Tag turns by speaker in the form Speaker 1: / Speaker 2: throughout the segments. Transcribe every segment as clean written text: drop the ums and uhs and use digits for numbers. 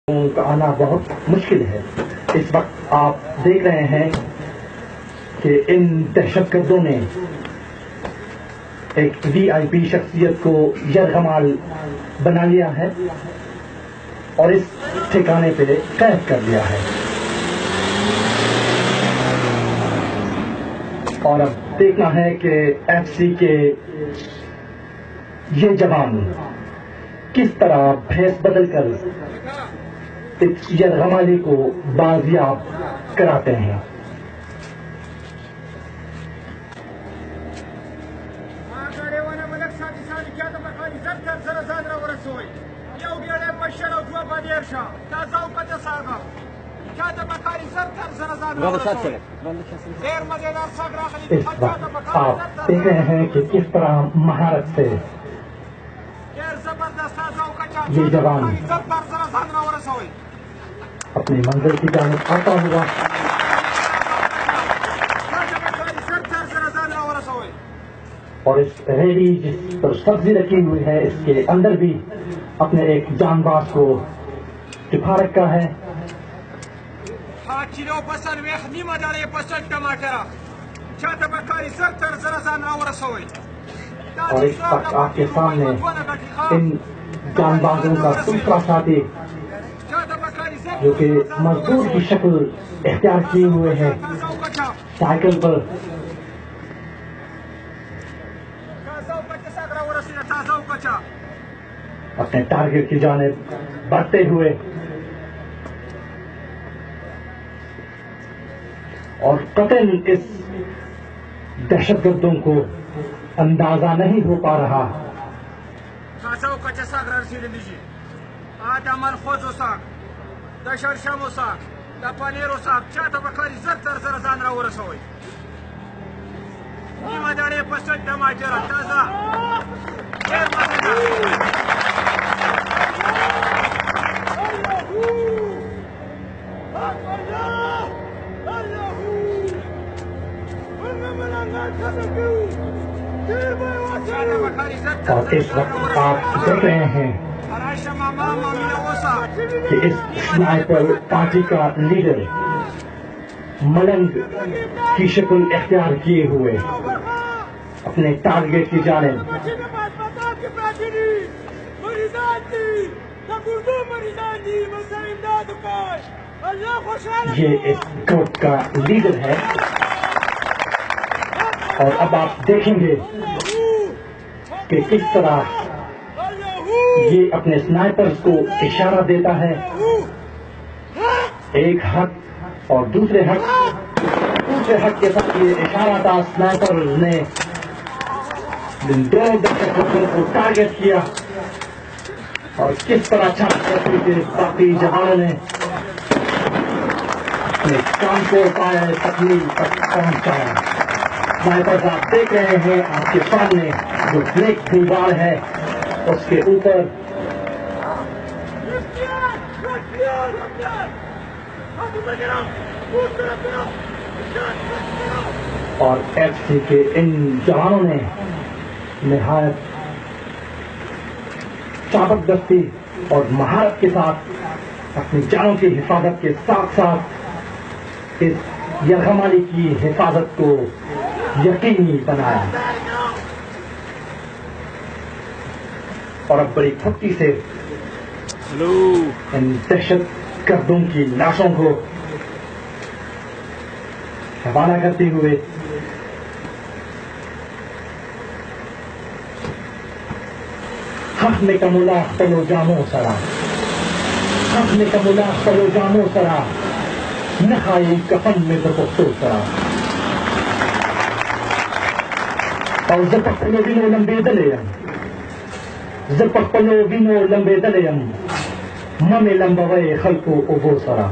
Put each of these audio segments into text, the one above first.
Speaker 1: کا آنا بہت مشکل ہے۔ اس وقت آپ دیکھ رہے ہیں کہ ان دہشت گردوں نے ایک VIP شخصیت کو یرغمال بنا لیا ہے اور اس ٹھکانے پہ قید کر لیا ہے، اور اب دیکھنا ہے کہ FC کے یہ جوان کس طرح بھیس بدل کر اس یرغمالی کو بازیاب کراتے ہیں۔ اس وقت آپ دیکھ رہے ہیں کہ کس طرح مہارت سے یہ جوان اپنی منزل کی جانب آتا ہوا اور اس ریڑھی جس پر سبزی رکھی ہوئی ہے اس کے اندر بھی اپنے ایک جان باز کو چھپا رکھا ہے، اور اس وقت آپ کے سامنے ان جان بازوں کا دوسرا ساتھی جو کہ مزدور کی شکل اختیار کیے ہوئے ہے، سائیکل پر اپنے ٹارگیٹ کی جانب بڑھتے ہوئے، اور قطعاً اس دہشت گردوں کو اندازہ نہیں ہو پا رہا اور اس وقت آپ دیکھ رہے ہیں کہ اس سنائپر پارٹی کا لیڈر ملنگ کی شکل اختیار کیے ہوئے اپنے ٹارگیٹ کی جانب یہ اس گروپ کا لیڈر ہے، اور اب آپ دیکھیں گے کہ کس طرح یہ اپنے سنائپرز کو اشارہ دیتا ہے، ایک ہاتھ اور دوسرے ہاتھ کے ساتھ یہ اشارہ تھا۔ سنائپر نے دونوں دہشت گردوں کو ٹارگیٹ کیا اور کس طرح چھاپے کے باقی جوانوں نے اپنے کام کو پایا، تکمیل تک پہنچایا۔ سنائپر آپ دیکھ رہے ہیں آپ کے سامنے جو بلیک دیوار ہے اس کے اوپر اور FC کے ان جوانوں نے نہایت چابک دستی اور مہارت کے ساتھ اپنی جانوں کی حفاظت کے ساتھ ساتھ اس یرغمالی کی حفاظت کو یقینی بنایا، اور اب بڑی پھرتی سے ان دہشت گردوں کی لاشوں کو حوالہ کرتے ہوئے حق کمولا پلو جامو سرا، حق کمولا پلو جامو سرا، نخائی کفن میں درپختو سرا، اور زپک پلو بینو لمبے دلیم، زپک پلو بینو لمبے دلیم، ممی لمبوے خلقو اوبو سرا۔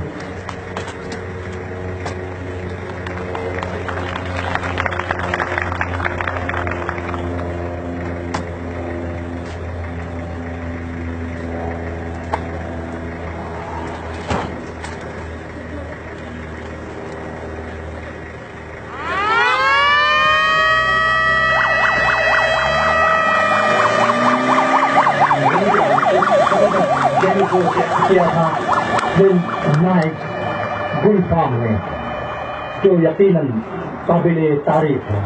Speaker 1: کیا تھا نائک گل فام نے جو یقیناً قابل تعریف ہے.